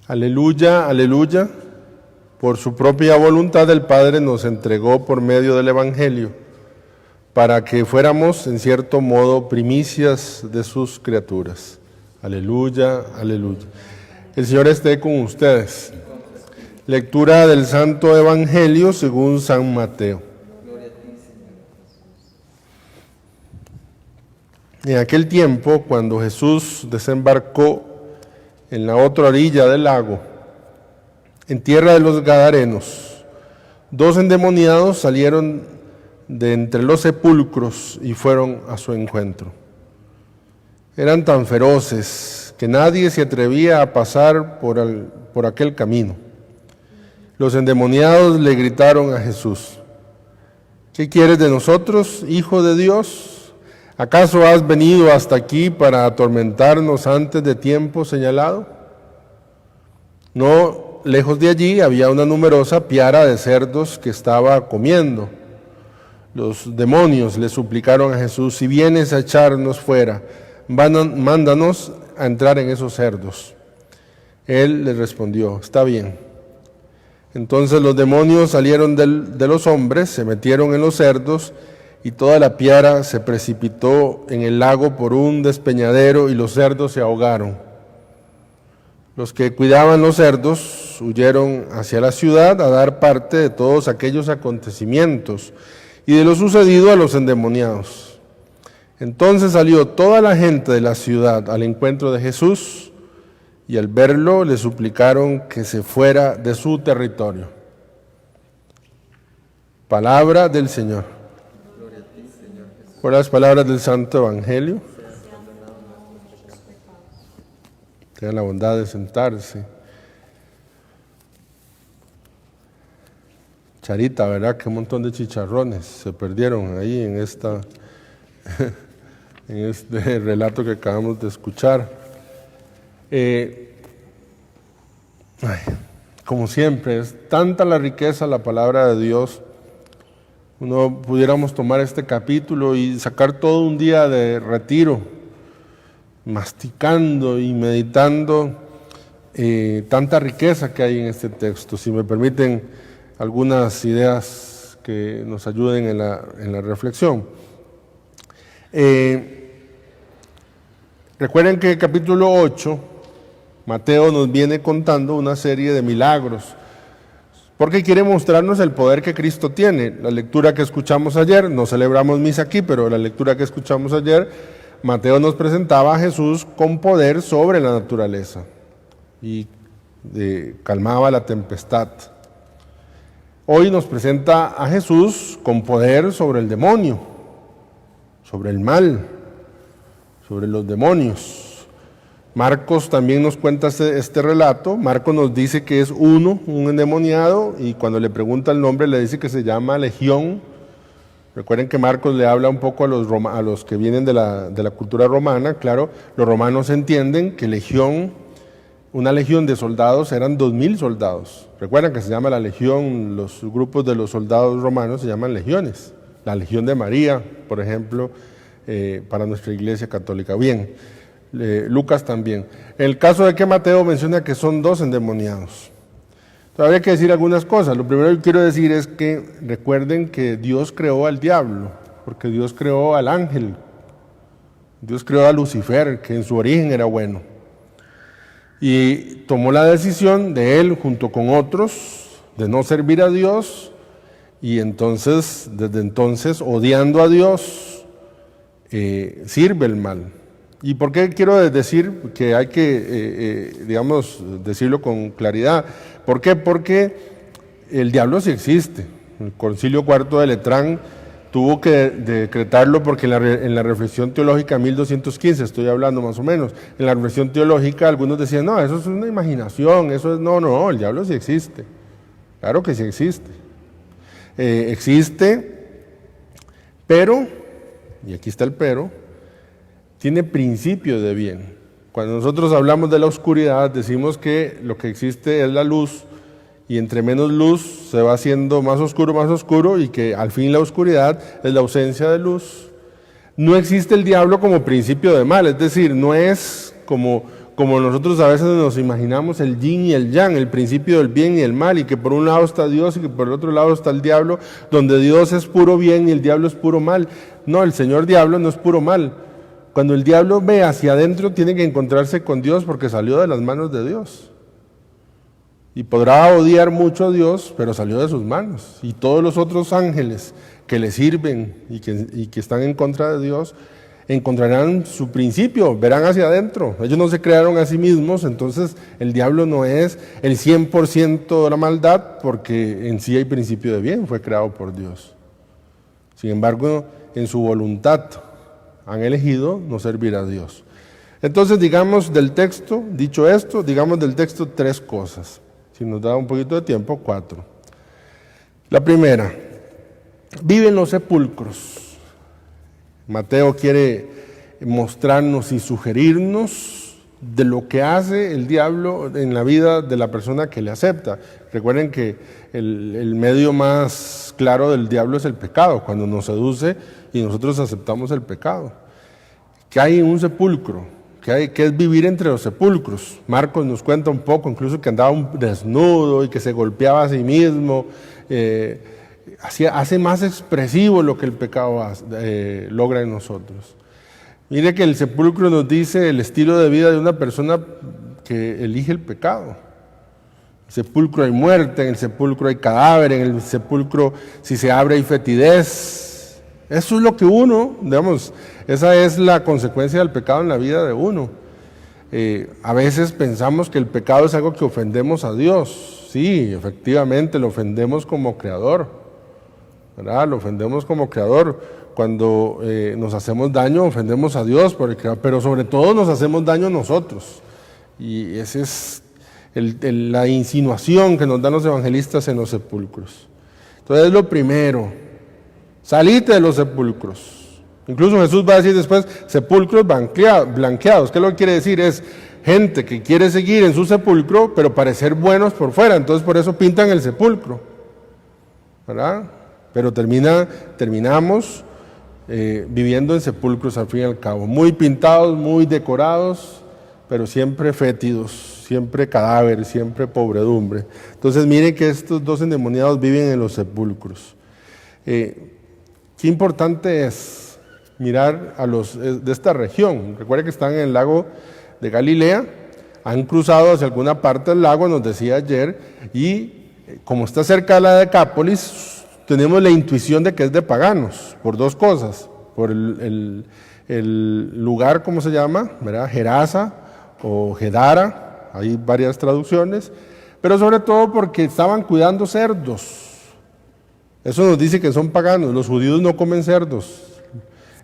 Aleluya, aleluya. Por su propia voluntad el Padre nos entregó por medio del Evangelio, para que fuéramos, en cierto modo, primicias de sus criaturas. Aleluya, aleluya. El Señor esté con ustedes. Lectura del Santo Evangelio según San Mateo. En aquel tiempo, cuando Jesús desembarcó en la otra orilla del lago, en tierra de los Gadarenos, 2 endemoniados salieron de entre los sepulcros y fueron a su encuentro. Eran tan feroces que nadie se atrevía a pasar por aquel camino. Los endemoniados le gritaron a Jesús: ¿qué quieres de nosotros, Hijo de Dios? ¿Acaso has venido hasta aquí para atormentarnos antes de tiempo señalado? No lejos de allí había una numerosa piara de cerdos que estaba comiendo. Los demonios le suplicaron a Jesús: si vienes a echarnos fuera, mándanos a entrar en esos cerdos. Él les respondió: está bien. Entonces los demonios salieron de los hombres, se metieron en los cerdos, y toda la piara se precipitó en el lago por un despeñadero, y los cerdos se ahogaron. Los que cuidaban los cerdos huyeron hacia la ciudad a dar parte de todos aquellos acontecimientos y de lo sucedido a los endemoniados. Entonces salió toda la gente de la ciudad al encuentro de Jesús, y al verlo le suplicaron que se fuera de su territorio. Palabra del Señor. Gloria a ti, Señor Jesús. Por las palabras del Santo Evangelio. Tengan la bondad de sentarse. Charita, ¿verdad? Qué montón de chicharrones se perdieron ahí en este relato que acabamos de escuchar. Como siempre, es tanta la riqueza la palabra de Dios. Uno pudiéramos tomar este capítulo y sacar todo un día de retiro, masticando y meditando tanta riqueza que hay en este texto. Si me permiten algunas ideas que nos ayuden en la reflexión. Recuerden que el capítulo 8, Mateo nos viene contando una serie de milagros, porque quiere mostrarnos el poder que Cristo tiene. La lectura que escuchamos ayer, no celebramos misa aquí, pero la lectura que escuchamos ayer, Mateo nos presentaba a Jesús con poder sobre la naturaleza y calmaba la tempestad. Hoy nos presenta a Jesús con poder sobre el demonio, sobre el mal, sobre los demonios. Marcos también nos cuenta este relato. Marcos nos dice que es un endemoniado, y cuando le pregunta el nombre le dice que se llama Legión. Recuerden que Marcos le habla un poco a los que vienen de la cultura romana. Claro, los romanos entienden que una legión de soldados eran 2,000 soldados. Recuerden que se llama la legión, los grupos de los soldados romanos se llaman legiones. La Legión de María, por ejemplo, para nuestra Iglesia Católica. Bien, Lucas también. En el caso de que Mateo menciona que son 2 endemoniados. Todavía hay que decir algunas cosas. Lo primero que quiero decir es que recuerden que Dios creó al diablo, porque Dios creó al ángel. Dios creó a Lucifer, que en su origen era bueno. Y tomó la decisión de él, junto con otros, de no servir a Dios, y entonces, desde entonces, odiando a Dios, sirve el mal. ¿Y por qué quiero decir que hay que, decirlo con claridad? ¿Por qué? Porque el diablo sí existe. El Concilio Cuarto de Letrán tuvo que decretarlo porque en la reflexión teológica 1215, estoy hablando más o menos, en la reflexión teológica algunos decían: no, eso es una imaginación, eso es... No, el diablo sí existe. Claro que sí existe. Existe, pero, y aquí está el pero, tiene principio de bien. Cuando nosotros hablamos de la oscuridad, decimos que lo que existe es la luz, y entre menos luz se va haciendo más oscuro, y que al fin la oscuridad es la ausencia de luz. No existe el diablo como principio de mal, es decir, no es como como nosotros a veces nos imaginamos el yin y el yang, el principio del bien y el mal, y que por un lado está Dios y que por el otro lado está el diablo, donde Dios es puro bien y el diablo es puro mal. No, el señor diablo no es puro mal. Cuando el diablo ve hacia adentro, tiene que encontrarse con Dios porque salió de las manos de Dios. Y podrá odiar mucho a Dios, pero salió de sus manos. Y todos los otros ángeles que le sirven y que están en contra de Dios, encontrarán su principio, verán hacia adentro. Ellos no se crearon a sí mismos, entonces el diablo no es el 100% de la maldad, porque en sí hay principio de bien, fue creado por Dios. Sin embargo, en su voluntad han elegido no servir a Dios. Entonces, digamos del texto, dicho esto, digamos del texto 3 cosas. Si nos da un poquito de tiempo, 4. La primera, vive en los sepulcros. Mateo quiere mostrarnos y sugerirnos de lo que hace el diablo en la vida de la persona que le acepta. Recuerden que el medio más claro del diablo es el pecado, cuando nos seduce y nosotros aceptamos el pecado. ¿Qué hay en un sepulcro? ¿Qué es vivir entre los sepulcros? Marcos nos cuenta un poco, incluso que andaba desnudo y que se golpeaba a sí mismo. Hace más expresivo lo que el pecado logra en nosotros. Mire que el sepulcro nos dice el estilo de vida de una persona que elige el pecado. En el sepulcro hay muerte, en el sepulcro hay cadáver, en el sepulcro si se abre hay fetidez. Eso es lo que uno, digamos, esa es la consecuencia del pecado en la vida de uno. A veces pensamos que el pecado es algo que ofendemos a Dios. Sí, efectivamente, lo ofendemos como creador, ¿verdad? Lo ofendemos como creador. Cuando nos hacemos daño, ofendemos a Dios por el creador, pero sobre todo nos hacemos daño a nosotros. Y esa es la insinuación que nos dan los evangelistas en los sepulcros. Entonces, lo primero, salite de los sepulcros. Incluso Jesús va a decir después, sepulcros blanqueados. ¿Qué lo que quiere decir? Es gente que quiere seguir en su sepulcro, pero parecer buenos por fuera. Entonces por eso pintan el sepulcro, ¿verdad? Pero terminamos viviendo en sepulcros al fin y al cabo. Muy pintados, muy decorados, pero siempre fétidos, siempre cadáver, siempre pobredumbre. Entonces miren que estos 2 endemoniados viven en los sepulcros. Qué importante es mirar a los de esta región. Recuerden que están en el lago de Galilea, han cruzado hacia alguna parte del lago, nos decía ayer, y como está cerca de la Decápolis, tenemos la intuición de que es de paganos, por 2 cosas. Por el lugar, ¿cómo se llama? ¿Verdad? Gerasa o Gedara, hay varias traducciones, pero sobre todo porque estaban cuidando cerdos. Eso nos dice que son paganos. Los judíos no comen cerdos.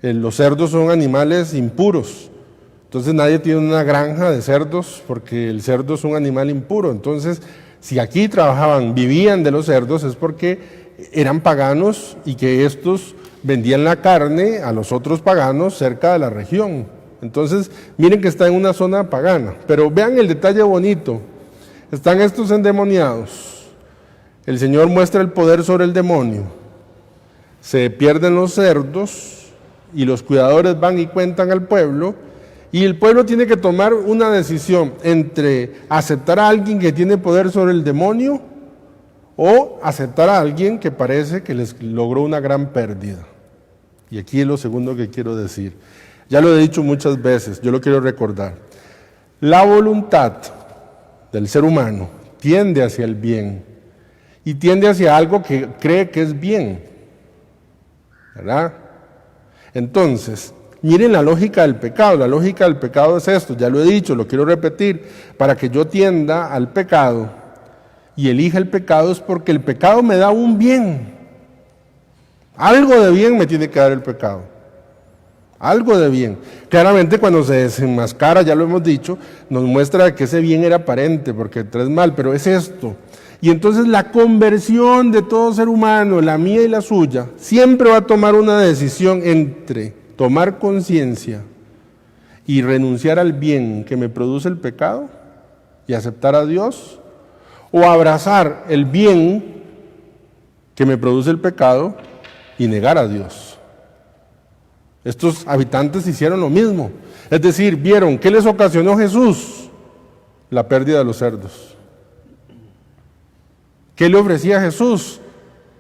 Los cerdos son animales impuros. Entonces nadie tiene una granja de cerdos porque el cerdo es un animal impuro. Entonces, si aquí vivían de los cerdos, es porque eran paganos y que estos vendían la carne a los otros paganos cerca de la región. Entonces, miren que está en una zona pagana. Pero vean el detalle bonito. Están estos endemoniados. El Señor muestra el poder sobre el demonio. Se pierden los cerdos y los cuidadores van y cuentan al pueblo, y el pueblo tiene que tomar una decisión entre aceptar a alguien que tiene poder sobre el demonio o aceptar a alguien que parece que les logró una gran pérdida. Y aquí es lo segundo que quiero decir. Ya lo he dicho muchas veces, yo lo quiero recordar. La voluntad del ser humano tiende hacia el bien. Y tiende hacia algo que cree que es bien, ¿verdad? Entonces, miren la lógica del pecado. La lógica del pecado es esto, ya lo he dicho, lo quiero repetir. Para que yo tienda al pecado y elija el pecado es porque el pecado me da un bien. Algo de bien me tiene que dar el pecado. Algo de bien. Claramente cuando se desenmascara, ya lo hemos dicho, nos muestra que ese bien era aparente porque traes mal, pero es esto. Y entonces la conversión de todo ser humano, la mía y la suya, siempre va a tomar una decisión entre tomar conciencia y renunciar al bien que me produce el pecado y aceptar a Dios, o abrazar el bien que me produce el pecado y negar a Dios. Estos habitantes hicieron lo mismo. Es decir, vieron, ¿qué les ocasionó Jesús? la pérdida de los cerdos. ¿Qué le ofrecía a Jesús?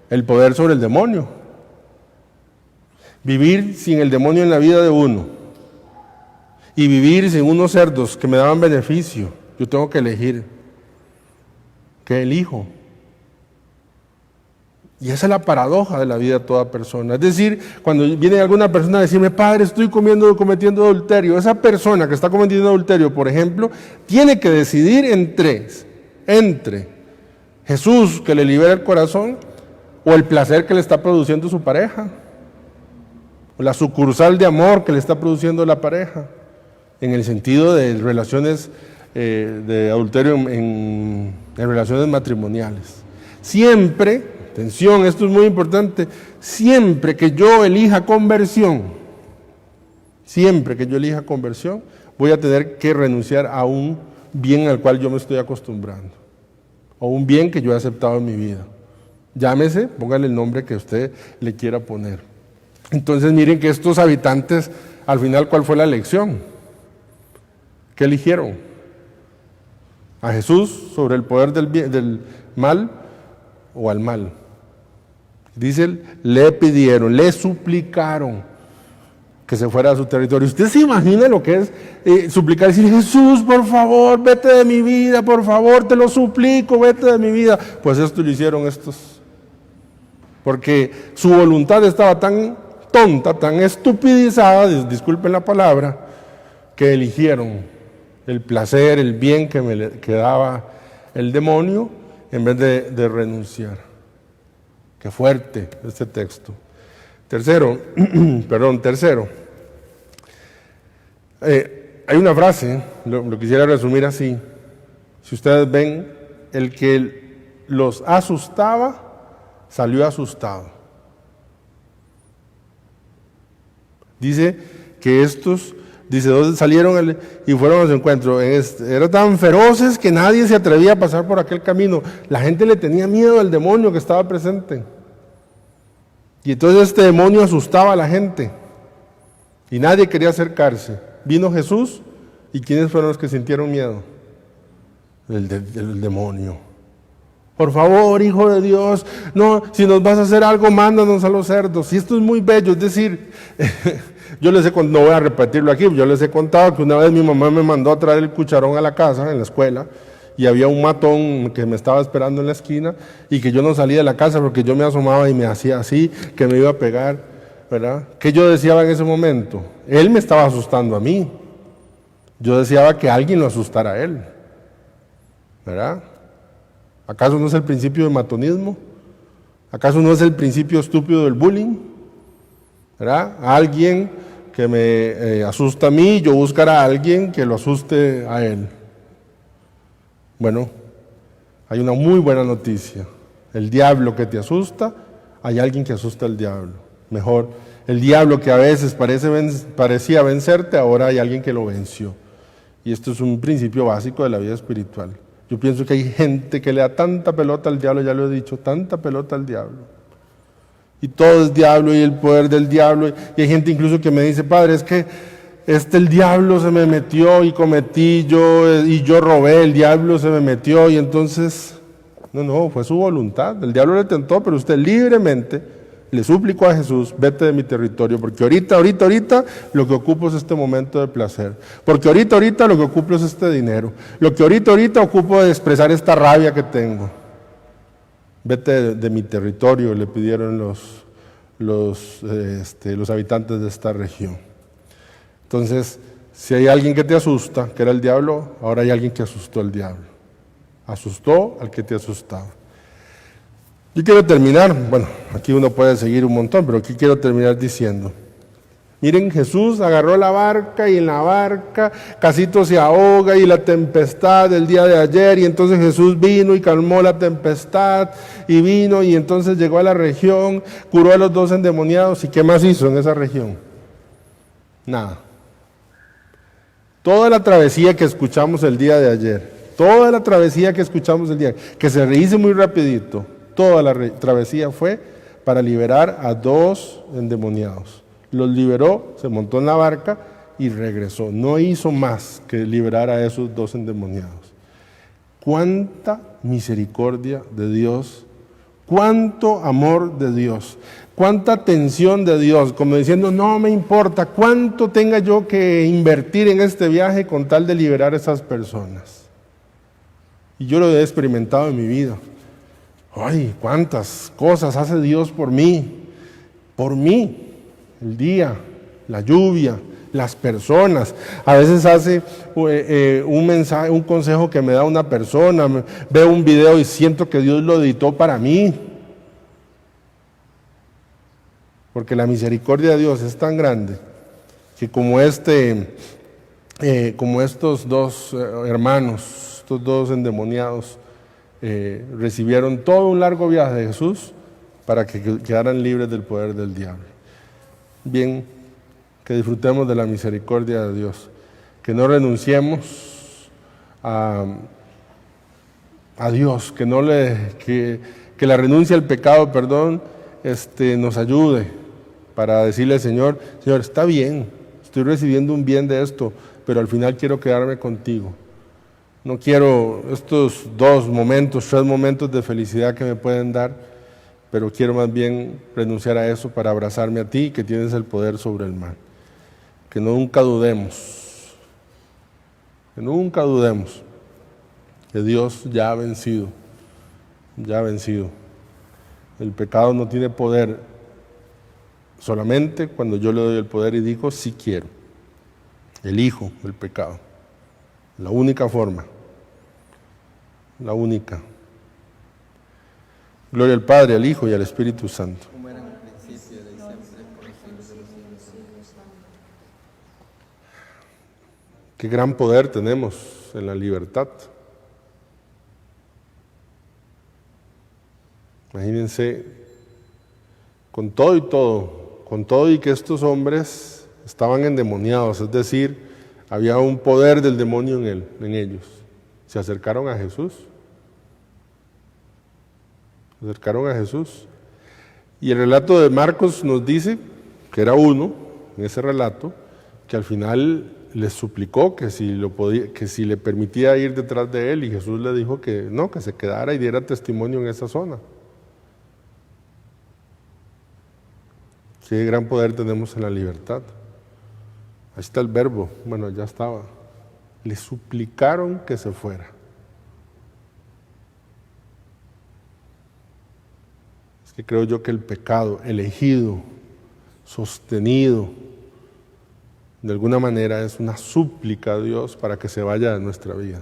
El poder sobre el demonio. Vivir sin el demonio en la vida de uno y vivir sin unos cerdos que me daban beneficio. Yo tengo que elegir. ¿Qué elijo? Y esa es la paradoja de la vida de toda persona. Es decir, cuando viene alguna persona a decirme, padre, estoy cometiendo adulterio, esa persona que está cometiendo adulterio, por ejemplo, tiene que decidir entre Jesús, que le libera el corazón, o el placer que le está produciendo su pareja, o la sucursal de amor que le está produciendo la pareja, en el sentido de relaciones de adulterio en relaciones matrimoniales. Siempre, atención, esto es muy importante, siempre que yo elija conversión, voy a tener que renunciar a un bien al cual yo me estoy acostumbrando, o un bien que yo he aceptado en mi vida. Llámese, póngale el nombre que usted le quiera poner. Entonces miren que estos habitantes, al final, ¿cuál fue la elección? ¿Qué eligieron? ¿A Jesús sobre el poder del mal o al mal? Dice, le pidieron, le suplicaron que se fuera a su territorio. ¿Usted se imagina lo que es suplicar y decir, Jesús, por favor, vete de mi vida, por favor, te lo suplico, vete de mi vida? Pues esto lo hicieron estos. Porque su voluntad estaba tan tonta, tan estupidizada, disculpen la palabra, que eligieron el placer, el bien que daba el demonio, en vez de renunciar. Qué fuerte este texto. Tercero, hay una frase, lo quisiera resumir así. Si ustedes ven, el que los asustaba, salió asustado. Dice que estos, dos salieron y fueron a su encuentro. Eran tan feroces que nadie se atrevía a pasar por aquel camino. La gente le tenía miedo al demonio que estaba presente. Y entonces este demonio asustaba a la gente. Y nadie quería acercarse. Vino Jesús, ¿y quiénes fueron los que sintieron miedo? El demonio. Por favor, Hijo de Dios, no, si nos vas a hacer algo, mándanos a los cerdos. Y esto es muy bello, es decir, yo les no voy a repetirlo aquí, yo les he contado que una vez mi mamá me mandó a traer el cucharón a la casa, en la escuela, y había un matón que me estaba esperando en la esquina, y que yo no salía de la casa porque yo me asomaba y me hacía así, que me iba a pegar, ¿verdad? ¿Qué yo deseaba en ese momento? Él me estaba asustando a mí. Yo deseaba que alguien lo asustara a él, ¿verdad? ¿Acaso no es el principio del matonismo? ¿Acaso no es el principio estúpido del bullying? ¿Verdad? Alguien que me asusta a mí, yo buscar a alguien que lo asuste a él. Bueno, hay una muy buena noticia. El diablo que te asusta, hay alguien que asusta al diablo. Mejor, el diablo que a veces parecía vencerte, ahora hay alguien que lo venció. Y esto es un principio básico de la vida espiritual. Yo pienso que hay gente que le da tanta pelota al diablo, ya lo he dicho, tanta pelota al diablo. Y todo es diablo y el poder del diablo. Y hay gente incluso que me dice, padre, es que el diablo se me metió y cometí yo robé, el diablo se me metió y entonces, no, fue su voluntad. El diablo le tentó, pero usted libremente le suplicó a Jesús, vete de mi territorio, porque ahorita lo que ocupo es este momento de placer. Porque ahorita lo que ocupo es este dinero. Lo que ahorita ocupo es expresar esta rabia que tengo. Vete de mi territorio, le pidieron los habitantes de esta región. Entonces, si hay alguien que te asusta, que era el diablo, ahora hay alguien que asustó al diablo. Asustó al que te asustaba. Yo quiero terminar, bueno, aquí uno puede seguir un montón, pero aquí quiero terminar diciendo, miren, Jesús agarró la barca y en la barca Casito se ahoga y la tempestad del día de ayer, y entonces Jesús vino y calmó la tempestad y vino y entonces llegó a la región, curó a los 2 endemoniados. ¿Y qué más hizo en esa región? Nada. Toda la travesía que escuchamos el día de ayer, que se dice muy rapidito, toda la travesía fue para liberar a 2 endemoniados. Los liberó, se montó en la barca y regresó. No hizo más que liberar a esos 2 endemoniados. cuánta misericordia de Dios, cuánto amor de Dios, cuánta atención de Dios, como diciendo, no me importa cuánto tenga yo que invertir en este viaje con tal de liberar a esas personas. Y yo lo he experimentado en mi vida. Ay, cuántas cosas hace Dios por mí, el día, la lluvia, las personas. A veces hace un mensaje, un consejo que me da una persona, veo un video y siento que Dios lo editó para mí. Porque la misericordia de Dios es tan grande que como estos dos hermanos, estos dos endemoniados, recibieron todo un largo viaje de Jesús para que quedaran libres del poder del diablo. Bien, que disfrutemos de la misericordia de Dios, que no renunciemos a Dios, que la renuncia al pecado, nos ayude para decirle al Señor, Señor, está bien, estoy recibiendo un bien de esto, pero al final quiero quedarme contigo. No quiero estos 2 momentos, 3 momentos de felicidad que me pueden dar, pero quiero más bien renunciar a eso para abrazarme a ti, que tienes el poder sobre el mal. Que nunca dudemos que Dios ya ha vencido. El pecado no tiene poder solamente cuando yo le doy el poder y digo, sí quiero. Elijo el pecado. La única forma. La única. Gloria al Padre, al Hijo y al Espíritu Santo. Como era en el principio, y siempre, por los siglos de los siglos. Qué gran poder tenemos en la libertad. Imagínense, con todo y que estos hombres estaban endemoniados, es decir, había un poder del demonio en ellos. Se acercaron a Jesús. Y el relato de Marcos nos dice que era uno, en ese relato, que al final les suplicó que si le permitía ir detrás de él, y Jesús le dijo que no, que se quedara y diera testimonio en esa zona. Qué gran poder tenemos en la libertad. Ahí está el verbo, bueno, ya estaba. Le suplicaron que se fuera. Es que creo yo que el pecado elegido, sostenido, de alguna manera es una súplica a Dios para que se vaya de nuestra vida.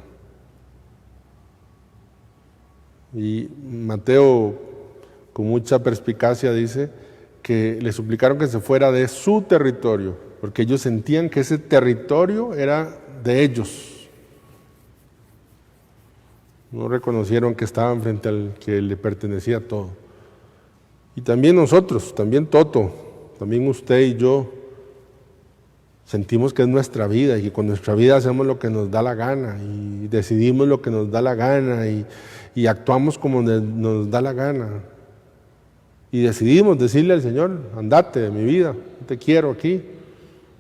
Y Mateo, con mucha perspicacia, dice que le suplicaron que se fuera de su territorio, porque ellos sentían que ese territorio era de ellos. No reconocieron que estaban frente al que le pertenecía todo. Y también nosotros, también Toto, también usted y yo, sentimos que es nuestra vida y que con nuestra vida hacemos lo que nos da la gana y decidimos lo que nos da la gana y actuamos como nos da la gana. Y decidimos decirle al Señor, andate de mi vida, no te quiero aquí,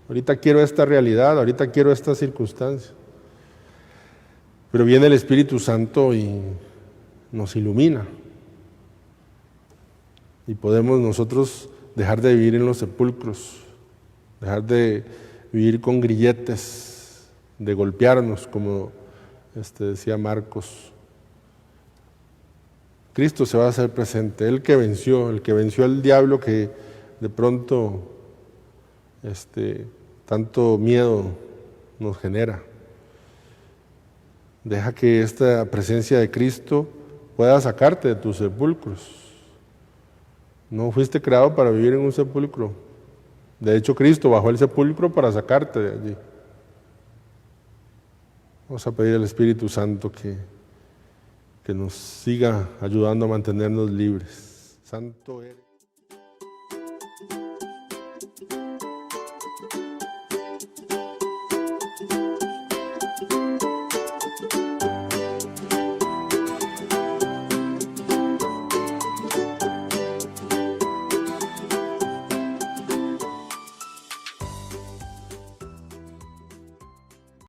ahorita quiero esta realidad, ahorita quiero esta circunstancia. Pero viene el Espíritu Santo y nos ilumina. Y podemos nosotros dejar de vivir en los sepulcros, dejar de vivir con grilletes, de golpearnos, como decía Marcos. Cristo se va a hacer presente, el que venció al diablo que de pronto tanto miedo nos genera. Deja que esta presencia de Cristo pueda sacarte de tus sepulcros. No fuiste creado para vivir en un sepulcro. De hecho, Cristo bajó al sepulcro para sacarte de allí. Vamos a pedir al Espíritu Santo que nos siga ayudando a mantenernos libres. Santo eres.